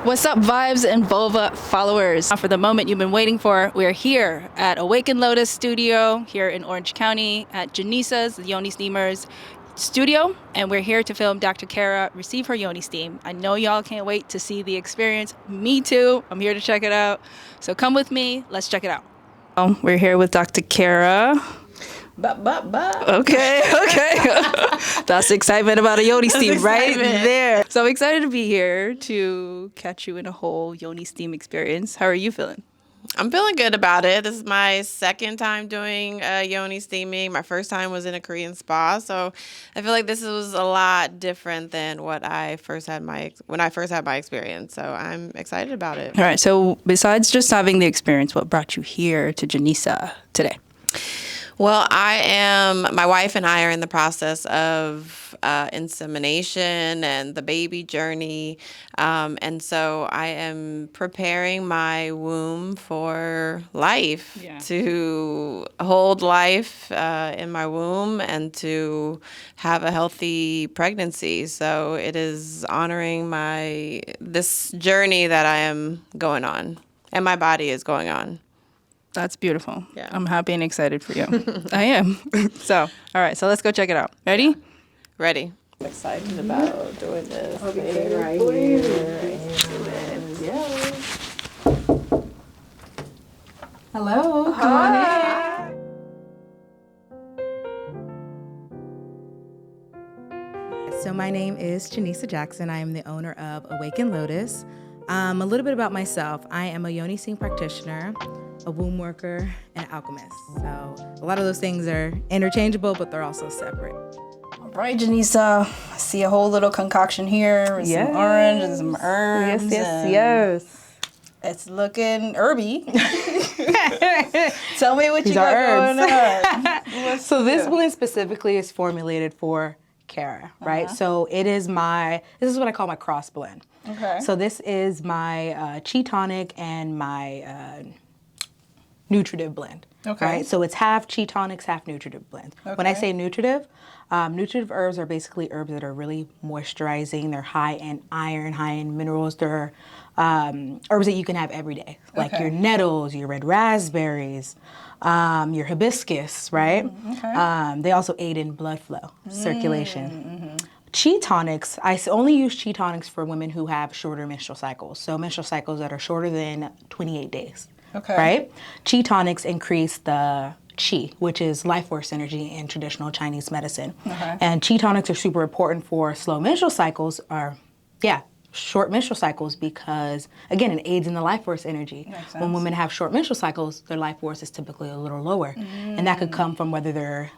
What's up, Vibes and Vulva followers? For the moment you've been waiting for, we're here at Awaken Lotus Studio here in Orange County at Jenisa's, the Yoni Steamer's studio, and we're here to film Dr. Cara receive her Yoni Steam. I know y'all can't wait to see the experience. Me too. I'm here to check it out. So come with me. Let's check it out. We're here with Dr. Cara. Okay. That's the excitement about a Yoni Steam right there. So I'm excited to be here to catch you in a whole Yoni Steam experience. How are you feeling? I'm feeling good about it. This is my second time doing Yoni Steaming. My first time was in a Korean spa, so I feel like this was a lot different than what I first had when I first had my experience. So I'm excited about it. All right. So besides just having the experience, what brought you here to Jenisa today? Well, my wife and I are in the process of insemination and the baby journey. And so I am preparing my womb for life, to hold life in my womb and to have a healthy pregnancy. So it is honoring this journey that I am going on and my body is going on. That's beautiful. Yeah. I'm happy and excited for you. I am. So, all right. So let's go check it out. Ready? Ready. I'm excited about doing this. Okay, right here. Hello. Come on in. So my name is Janisa Jackson. I am the owner of Awaken Lotus. A little bit about myself. I am a Yoni Steam practitioner, a womb worker, and alchemist. So a lot of those things are interchangeable, but they're also separate. All right, Jenisa. I see a whole little concoction here with some orange and some herbs. Yes. It's looking herby. Tell me what you got going on. So this blend specifically is formulated for Cara, right? So this is what I call my cross blend. Okay. So this is my Chi tonic and my nutritive blend. Okay. Right? So it's half Chi tonics, half nutritive blends. Okay. When I say nutritive herbs are basically herbs that are really moisturizing. They're high in iron, high in minerals. They're herbs that you can have every day, like your nettles, your red raspberries, your hibiscus, right? Okay. They also aid in blood flow, circulation. Chi tonics, I only use Chi tonics for women who have shorter menstrual cycles. So menstrual cycles that are shorter than 28 days. Okay. Right? Chi tonics increase the Qi, which is life force energy in traditional Chinese medicine. Okay. And Chi tonics are super important for slow menstrual cycles, short menstrual cycles, because again, it aids in the life force energy. When women have short menstrual cycles, their life force is typically a little lower. And that could come from whether they're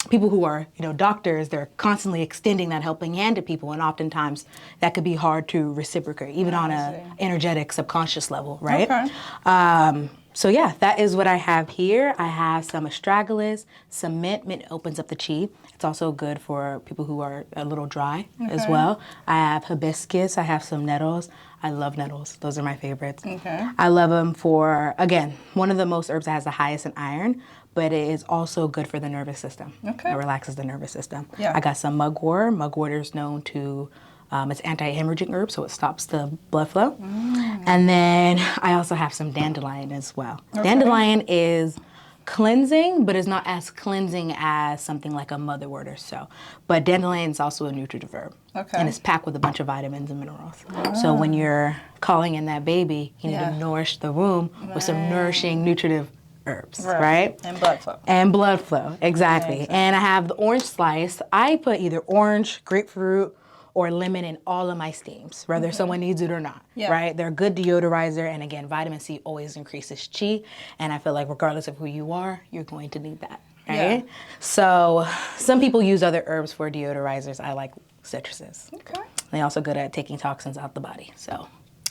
people who are, doctors, they're constantly extending that helping hand to people, and oftentimes that could be hard to reciprocate, even on a energetic, subconscious level, right? Okay. So yeah, that is what I have here. I have some astragalus, some mint. Mint opens up the chi. It's also good for people who are a little dry as well. I have hibiscus. I have some nettles. I love nettles. Those are my favorites. Okay. I love them for, again, one of the most herbs that has the highest in iron, but it is also good for the nervous system. Okay. It relaxes the nervous system. Yeah. I got some mugwort. Mugwort is known to, it's anti-hemorrhaging herb, so it stops the blood flow. And then I also have some dandelion as well. Okay. Dandelion is cleansing, but it's not as cleansing as something like a motherwort or so. But dandelion is also a nutritive herb. Okay. And it's packed with a bunch of vitamins and minerals. So when you're calling in that baby, you need to nourish the womb with some nourishing, nutritive herbs, right? And blood flow. And blood flow, exactly. And I have the orange slice. I put either orange, grapefruit, or lemon in all of my steams, whether someone needs it or not, right? They're a good deodorizer, and again, vitamin C always increases chi, and I feel like regardless of who you are, you're going to need that, right? So some people use other herbs for deodorizers. I like citruses. Okay. They're also good at taking toxins out the body, so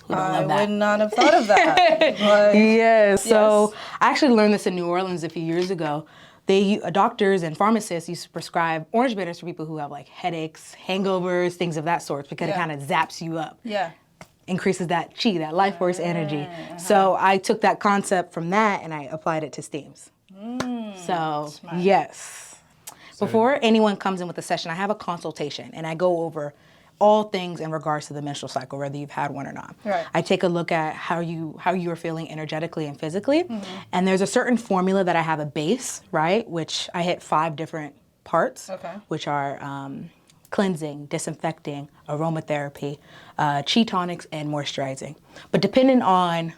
who don't I love that? would not have thought of that. But So I actually learned this in New Orleans a few years ago. Doctors and pharmacists used to prescribe orange bitters for people who have like headaches, hangovers, things of that sort, because it kind of zaps you up. Yeah. Increases that chi, that life force energy. So I took that concept from that and I applied it to steams. So yes. Before anyone comes in with a session, I have a consultation and I go over all things in regards to the menstrual cycle, whether you've had one or not. Right. I take a look at how you are feeling energetically and physically, and there's a certain formula that I have a base, right, which I hit 5 different parts, which are cleansing, disinfecting, aromatherapy, chi tonics, and moisturizing. But depending on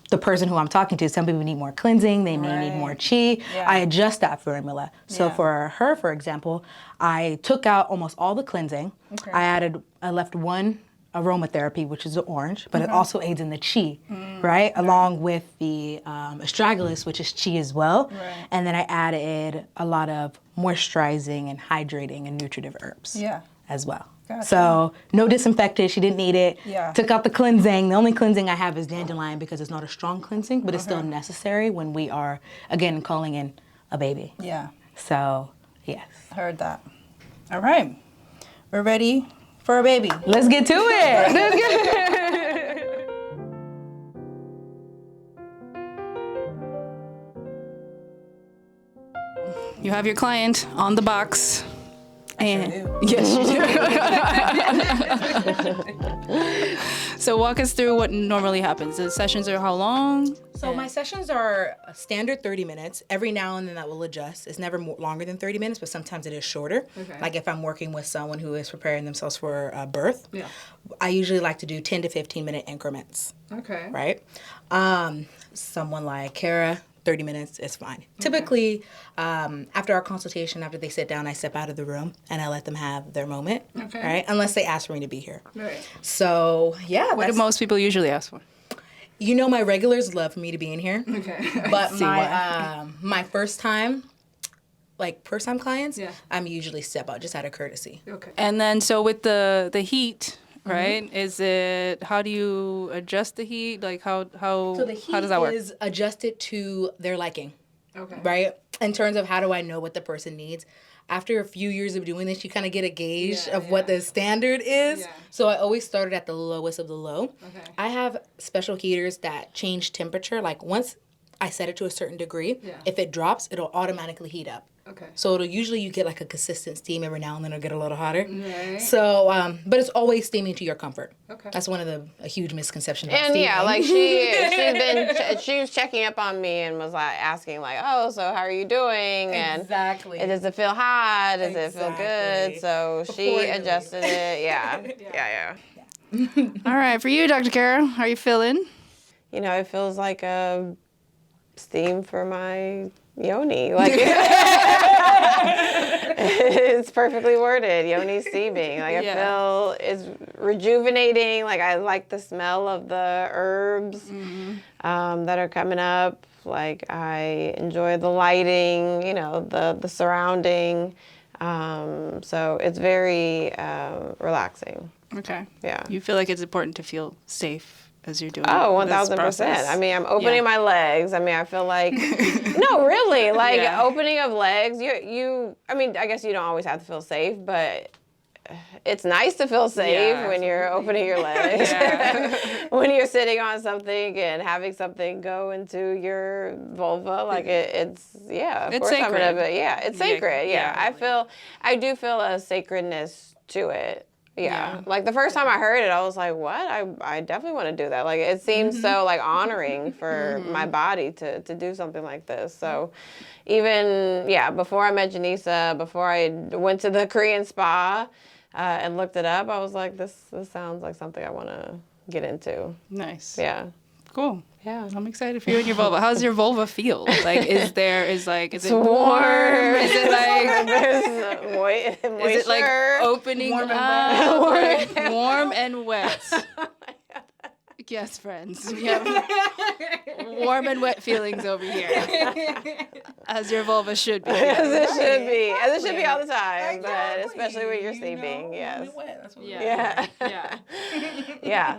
the person who I'm talking to, some people need more cleansing, they may need more chi. I adjust that formula. So for her, for example, I took out almost all the cleansing. I left one aromatherapy, which is the orange, but it also aids in the chi, right? Along with the astragalus, which is chi as well. And then I added a lot of moisturizing and hydrating and nutritive herbs as well. Gotcha. So no disinfectant, she didn't need it. Took out the cleansing. The only cleansing I have is dandelion because it's not a strong cleansing, but it's still necessary when we are, again, calling in a baby. So, yes. Heard that. All right. We're ready for a baby. Let's get to it. You have your client on the box. And sure do. Yes, you do. So walk us through what normally happens. The sessions are how long? So my sessions are a standard 30 minutes. Every now and then that will adjust. It's never longer than 30 minutes, but sometimes it is shorter. Like if I'm working with someone who is preparing themselves for birth, I usually like to do 10 to 15 minute increments. Right? Someone like Cara, 30 minutes is fine. Typically, after our consultation, after they sit down, I step out of the room and I let them have their moment, right? Unless they ask for me to be here. So, yeah. What do most people usually ask for? You know, my regulars love for me to be in here. But my first time clients, I'm usually step out just out of courtesy. And then, so with the heat, right? Is it, how do you adjust the heat? Like how So the heat how does that work? is adjusted to their liking, right? In terms of how do I know what the person needs. After a few years of doing this, you kind of get a gauge of what the standard is. So I always started at the lowest of the low. I have special heaters that change temperature. Like once I set it to a certain degree, if it drops, it'll automatically heat up. So it'll usually you get like a consistent steam every now and then it'll get a little hotter. So, but it's always steaming to your comfort. That's one of a huge misconception about steaming. And like she was checking up on me and was like asking like, oh, so how are you doing? And does it feel hot? Does it feel good? So she adjusted it. All right, for you, Dr. Cara, how are you feeling? You know, it feels like a steam for my Yoni, like it's perfectly worded. Yoni Steaming. Like I feel it's rejuvenating. Like I like the smell of the herbs that are coming up. Like I enjoy the lighting. You know, the surrounding. So it's very relaxing. Yeah. You feel like it's important to feel safe as you're doing. Oh, 1,000%. I mean, I'm opening my legs. I mean, I feel like, no, really, like opening of legs, I mean, I guess you don't always have to feel safe, but it's nice to feel safe when you're opening your legs. When you're sitting on something and having something go into your vulva, like it's sacred. It's sacred. I do feel a sacredness to it. Like the first time I heard it, I was like, what? I definitely want to do that. Like it seems so like honoring for my body to do something like this. So even, before I met Jenisa, before I went to the Korean spa and looked it up, I was like, this sounds like something I want to get into. Nice. Yeah. Cool. Yeah, I'm excited for you and your vulva. How's your vulva feel? Like, is it warm? Is it like there's moisture? Is it like opening warm and wet? Yes, friends. We have warm and wet feelings over here. As your vulva should be. As it should be. As it should be all the time. But especially when you're sleeping. Yes.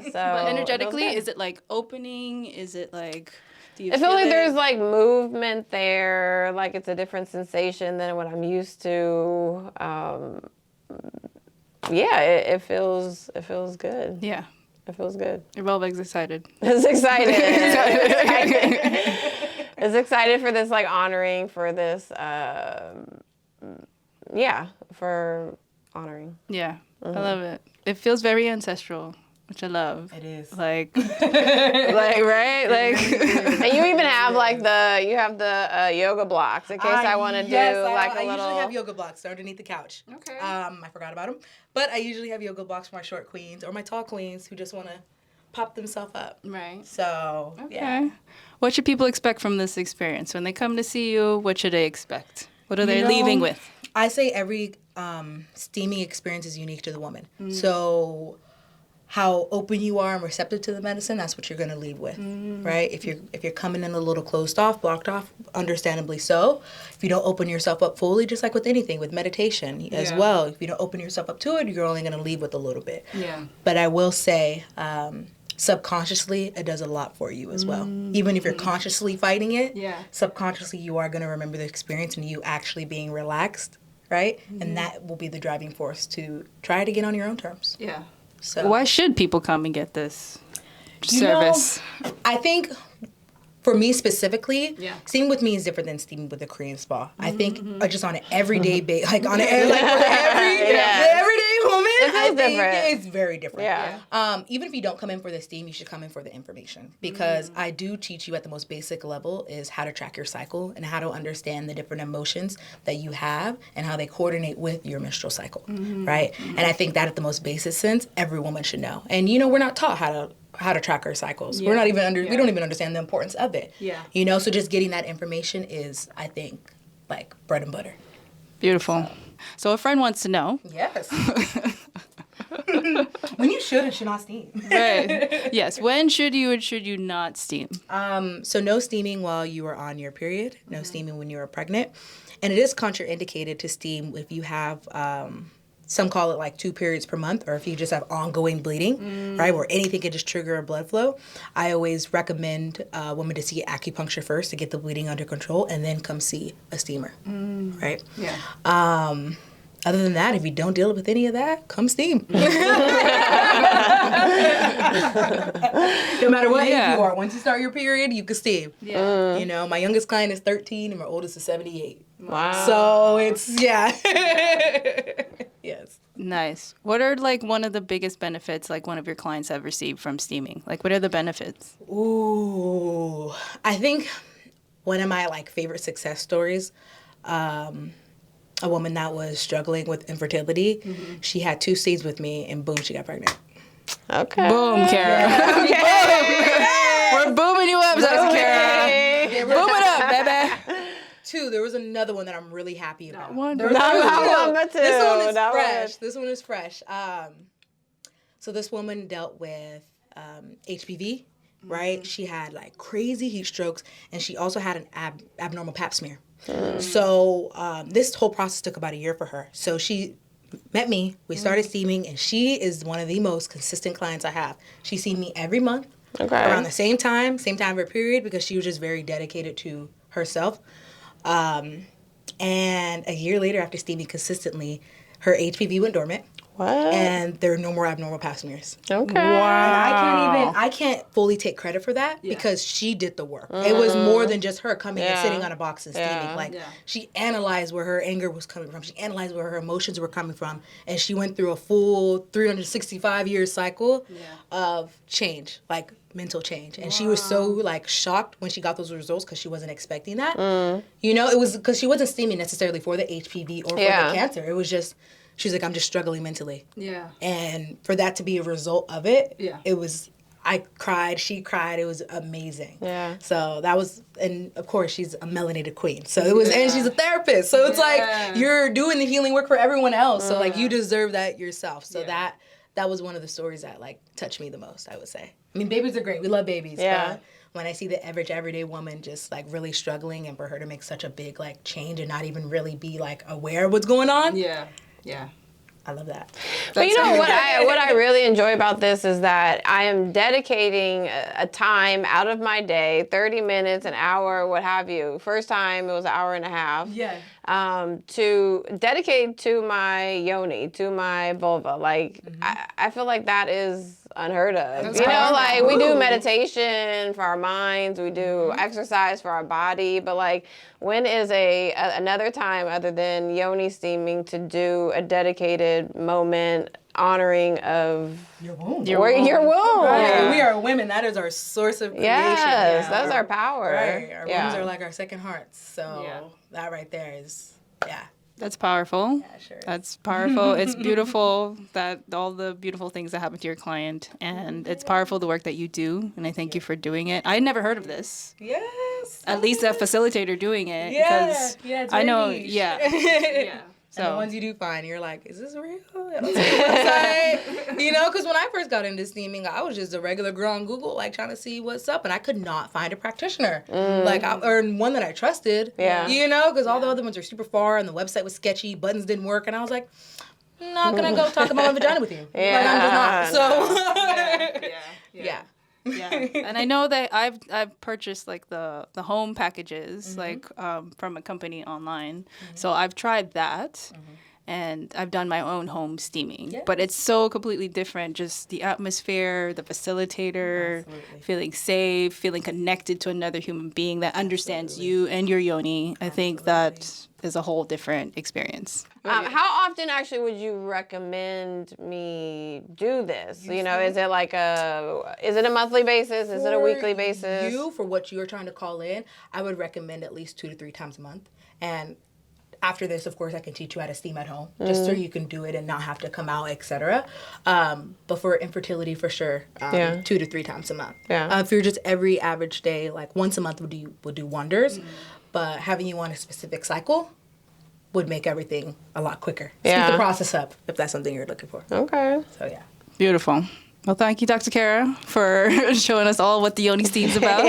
So. But energetically, is it like opening? Is it like? Do you I feel like there's like movement there. Like it's a different sensation than what I'm used to. It feels good. Yeah. It feels good. Your vulva's excited. It's excited. It's excited for this like honoring, for this, for honoring. Yeah. I love it. It feels very ancestral, which I love. It is. Like, right? Like, And you even have like the yoga blocks in case I want to do like a I little. usually have yoga blocks underneath the couch. Okay. I forgot about them, but I usually have yoga blocks for my short queens or my tall queens who just want to pop themselves up. Right. So, Okay. yeah. What should people expect from this experience? When they come to see you, what should they expect? What are they leaving with? I say every steaming experience is unique to the woman. So how open you are and receptive to the medicine, that's what you're going to leave with, right? If you're coming in a little closed off, blocked off, understandably so. If you don't open yourself up fully, just like with anything, with meditation as well, if you don't open yourself up to it, you're only going to leave with a little bit. Yeah. But I will say, subconsciously, it does a lot for you as well. Even if you're consciously fighting it, subconsciously you are going to remember the experience and you actually being relaxed, right? And that will be the driving force to try it again on your own terms. Yeah. So Why should people come and get this service? I think for me specifically, Yeah. steaming with me is different than steaming with a Korean spa. I think just on an everyday basis, like on an like for the everyday woman, I think different. it's very different. Yeah. Even if you don't come in for the steam, you should come in for the information because I do teach you at the most basic level is how to track your cycle and how to understand the different emotions that you have and how they coordinate with your menstrual cycle, right? And I think that at the most basic sense, every woman should know. And we're not taught how to track our cycles. We're not even we don't even understand the importance of it. Yeah. So just getting that information is, I think, like bread and butter. Beautiful. So a friend wants to know. Yes. When you should and should not steam. Right. Yes. When should you and should you not steam? So no steaming while you are on your period. No steaming when you are pregnant. And it is contraindicated to steam if you have some call it like 2 periods per month, or if you just have ongoing bleeding, right, where anything could just trigger a blood flow. I always recommend women to see acupuncture first to get the bleeding under control and then come see a steamer, right? Yeah. Other than that, if you don't deal with any of that, come steam. No matter what age you are, once you start your period, you can steam. Yeah. My youngest client is 13 and my oldest is 78. Wow. So it's, Yes. Nice. What are like one of the biggest benefits like one of your clients have received from steaming? Like what are the benefits? Ooh, I think one of my like favorite success stories, a woman that was struggling with infertility, she had 2 seeds with me and boom, she got pregnant. Okay. Boom, Cara. We're booming you up, Cara. Boom it up, baby. 2, there was another one that I'm really happy about. One. There was two. This one is That fresh. one. This one is fresh. So this woman dealt with HPV, right? She had like crazy heat strokes, and she also had an abnormal pap smear. So this whole process took about a year for her. So she met me, we started steaming, and she is one of the most consistent clients I have. She's seen me every month, around the same time of her period, because she was just very dedicated to herself. And a year later, after steaming consistently, her HPV went dormant. What? And there are no more abnormal pap smears. Okay. And I can't fully take credit for that because she did the work. It was more than just her coming and sitting on a box and steaming. Like she analyzed where her anger was coming from. She analyzed where her emotions were coming from. And she went through a full 365-year cycle of change, like mental change. And she was so like shocked when she got those results because she wasn't expecting that. It was because she wasn't steaming necessarily for the HPV or for the cancer. It was just, she was like, I'm just struggling mentally. Yeah. And for that to be a result of it, Yeah. I cried, she cried, it was amazing. Yeah. So that was, and of course she's a melanated queen. So it was, and she's a therapist. So it's like, you're doing the healing work for everyone else. So like, you deserve that yourself. So that was one of the stories that like touched me the most, I would say. I mean, babies are great. We love babies. Yeah. But when I see the average everyday woman just like really struggling and for her to make such a big like change and not even really be like aware of what's going on. Yeah. Yeah. I love that. But you know what I really enjoy about this is that I am dedicating a time out of my day, 30 minutes, an hour, what have you. First time it was an hour and a half. Yeah. To dedicate to my yoni, to my vulva. Like I feel like that is unheard of. That's You know, powerful. like we do meditation for our minds, we do exercise for our body, but like when is another time other than Yoni steaming to do a dedicated moment honoring of Your womb. your womb? Right. We are women. That is our source of creation. Yes, Yeah. that's our power. Right. Our Yeah. wombs are like our second hearts. So that right there is, That's powerful. Yeah, sure is. That's powerful. It's beautiful that all the beautiful things that happen to your client, and it's powerful the work that you do. And I thank you for doing it. I had never heard of this. Yes. At least a facilitator doing it. Yeah. Because Yeah, it's I very know. niche. Yeah. Yeah. And the So ones you do find, you're like, is this real? I don't see the website. You know, because when I first got into steaming, I was just a regular girl on Google, like trying to see what's up, and I could not find a practitioner, or one that I trusted. Yeah. You know, because all the other ones are super far, and the website was sketchy, buttons didn't work, and I was like, I'm not gonna go talk about my vagina with you. Yeah. Like, I'm just not. So. yeah. Yeah, and I know that I've purchased like the home packages like from a company online, so I've tried that, and I've done my own home steaming. Yes. But it's so completely different. Just the atmosphere, the facilitator, Absolutely. feeling safe, feeling connected to another human being that understands you and your yoni. I think that is a whole different experience. How often actually would you recommend me do this? You know, is it like is it a monthly basis? Is it a weekly basis? For what you're trying to call in, I would recommend at least 2 to 3 times a month. And after this, of course, I can teach you how to steam at home, just so you can do it and not have to come out, etc. But for infertility, for sure, 2 to 3 times a month. Yeah. If you're just every average day, like once a month would do wonders. But having you on a specific cycle would make everything a lot quicker. Yeah. Speed the process up if that's something you're looking for. Okay. So yeah. Beautiful. Well, thank you, Dr. Cara, for showing us all what the Yoni Steam's about.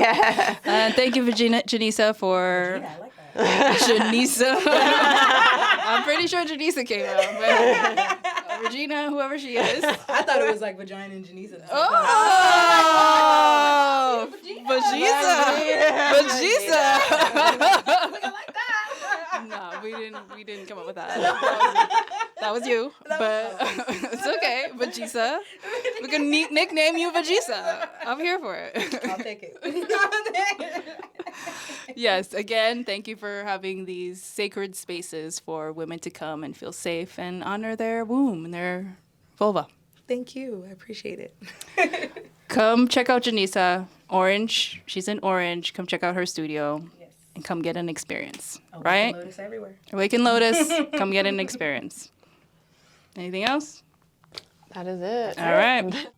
And thank you, Jenisa, for... Yeah, I like that. Jenisa. I'm pretty sure Jenisa came out, but Regina, whoever she is. I thought it was like vagina and Jenisa. Oh, Vagisa. I like that. No, we didn't come up with that. That was you, but it's okay, Vagisa. We can nickname you Vagisa. I'm here for it. I'll take it. Yes, again, thank you for having these sacred spaces for women to come and feel safe and honor their womb and their vulva. Thank you. I appreciate it. Come check out Jenisa, Orange. She's in Orange. Come check out her studio. Yes. And come get an experience, Awaken right? Lotus everywhere. Awaken Lotus, come get an experience. Anything else? That is it. All right.